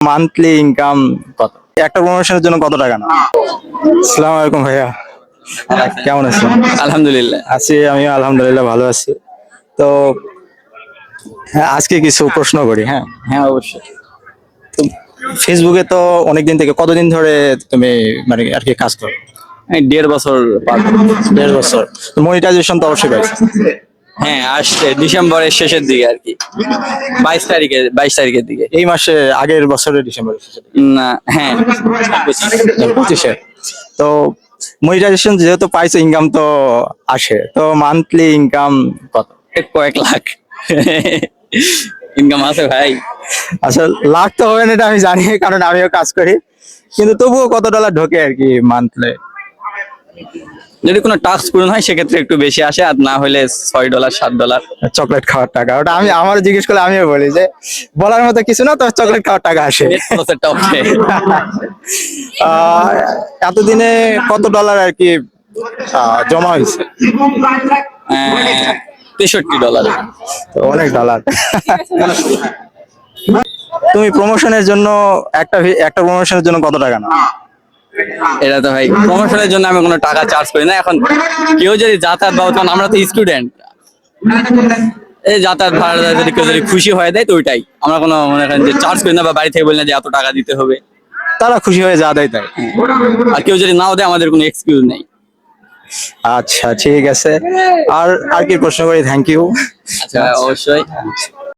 Monthly income কত? একটা প্রমোশনের জন্য কত টাকা না? আসসালামু আলাইকুম ভাইয়া, কেমন আছেন? আলহামদুলিল্লাহ। আমি আলহামদুলিল্লাহ ভালো আছি। তো হ্যাঁ, আজকে কিছু প্রশ্ন করি। হ্যাঁ, হ্যাঁ, অবশ্যই। ফেসবুকে তো অনেকদিন থেকে, কতদিন ধরে তুমি মানে আর কি কাজ করো? এই 1.5 বছর পার। 1.5 বছর। মনিটাইজেশন তো অবশ্যই পাইছো। হ্যাঁ, আসছে ডিসেম্বরের শেষের দিকে আর কি, 22 তারিখের দিকে। এই মাসে, আগের বছরের ডিসেম্বর না, হ্যাঁ, 25-এ। তো মনিটাইজেশন যেহেতু পাইছো, ইনকাম তো আসে, তো মান্থলি ইনকাম কত? কয়েক লাখ ইনকাম আছে ভাই। আচ্ছা, লাখ তো হবে না এটা আমি জানি, কারণ আমিও কাজ করি, কিন্তু তবুও কত ডলার ঢোকে আর কি মান্থলি? যদি কোনো টাস্ক পূরণ হয় সেক্ষেত্রে একটু বেশি আসে, আর না হলে $6 $7। চকলেট খাওয়ার টাকা, ওটা আমি আমার জিজ্ঞেস করলে আমিও বলি যে বলার মতো কিছু না, তো চকলেট খাওয়ার টাকা আসে। আহ, এতদিনে কত ডলার আর কি জমা হয়েছে? $63। তো অনেক ডলার। তুমি প্রমোশনের জন্য একটা প্রমোশনের জন্য কত টাকা না? এটা তো ভাই, প্রমোশনের জন্য আমি কোনো টাকা চার্জ করি না। এখন কেউ যদি যাতায়াত বা কারণ আমরা তো স্টুডেন্ট, এই যাতায়াত ভাড়া যদি কেউ যদি খুশি হয়ে দেয় তো ওইটাই, আমরা কোনো মনে করেন যে চার্জ করি না, বা বাড়ি থেকে বলি না যে এত টাকা দিতে হবে। তারা খুশি হয়ে যা দেয় তাই। আর কেউ যদি নাও দেয় আমাদের কোনো এক্সকিউজ নেই। আচ্ছা, ঠিক আছে। আর আর কি প্রশ্ন করি? Thank you. আচ্ছা, অবশ্যই।